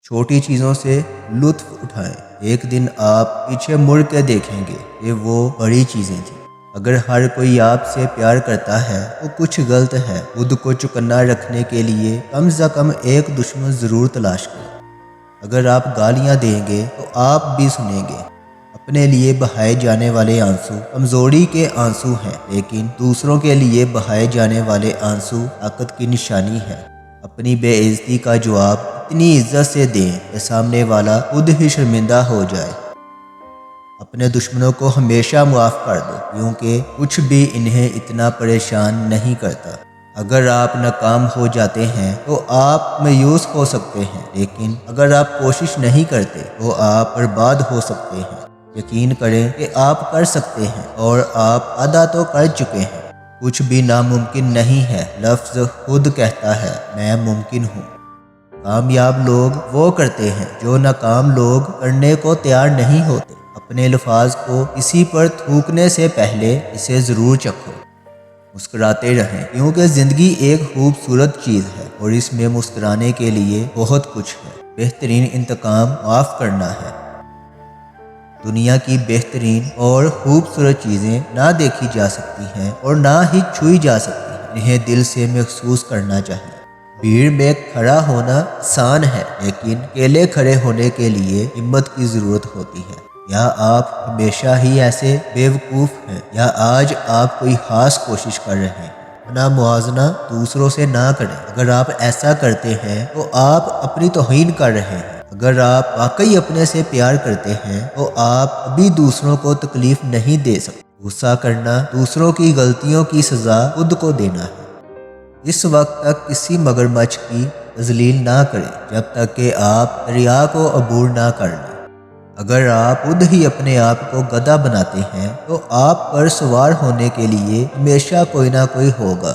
छोटी चीज़ों से लुत्फ़ उठाएं। एक दिन आप पीछे मुड़ के देखेंगे कि वो बड़ी चीज़ें थी। अगर हर कोई आपसे प्यार करता है तो कुछ गलत है। खुद को चौकन्ना रखने के लिए कम से कम एक दुश्मन ज़रूर तलाश करें। अगर आप गालियाँ देंगे तो आप भी सुनेंगे। अपने लिए बहाए जाने वाले आंसू कमज़ोरी के आंसू हैं, लेकिन दूसरों के लिए बहाए जाने वाले आंसू ताकत की निशानी है। अपनी बेइज्जती का जवाब इतनी इज्जत से दें कि सामने वाला खुद ही शर्मिंदा हो जाए। अपने दुश्मनों को हमेशा मुआफ़ कर दो, क्योंकि कुछ भी इन्हें इतना परेशान नहीं करता। अगर आप नाकाम हो जाते हैं तो आप मायूस हो सकते हैं, लेकिन अगर आप कोशिश नहीं करते तो आप बर्बाद हो सकते हैं। यकीन करें कि आप कर सकते हैं और आप अदा तो कर चुके हैं। कुछ भी नामुमकिन नहीं है। लफ्ज़ खुद कहता है मैं मुमकिन हूँ। कामयाब लोग वो करते हैं जो नाकाम लोग करने को तैयार नहीं होते। अपने अल्फाज को किसी पर थूकने से पहले इसे ज़रूर चखो। मुस्कुराते रहें, क्योंकि ज़िंदगी एक खूबसूरत चीज़ है और इसमें मुस्कुराने के लिए बहुत कुछ है। बेहतरीन इंतकाम माफ़ करना है। दुनिया की बेहतरीन और खूबसूरत चीज़ें ना देखी जा सकती हैं और ना ही छुई जा सकती हैं। इन्हें दिल से महसूस करना चाहिए। भीड़ में खड़ा होना आसान है, लेकिन अकेले खड़े होने के लिए हिम्मत की ज़रूरत होती है। या आप हमेशा ही ऐसे बेवकूफ़ हैं, या आज आप कोई ख़ास कोशिश कर रहे हैं। अपना मुआवजा दूसरों से ना करें। अगर आप ऐसा करते हैं तो आप अपनी तौहीन कर रहे हैं। अगर आप वाकई अपने से प्यार करते हैं तो आप कभी दूसरों को तकलीफ़ नहीं दे सकते। गुस्सा करना दूसरों की गलतियों की सज़ा खुद को देना है। इस वक्त तक किसी मगरमच्छ की तज़लील ना करें जब तक कि आप दरिया को अबूर ना कर लें। अगर आप खुद ही अपने आप को गधा बनाते हैं तो आप पर सवार होने के लिए हमेशा कोई ना कोई होगा।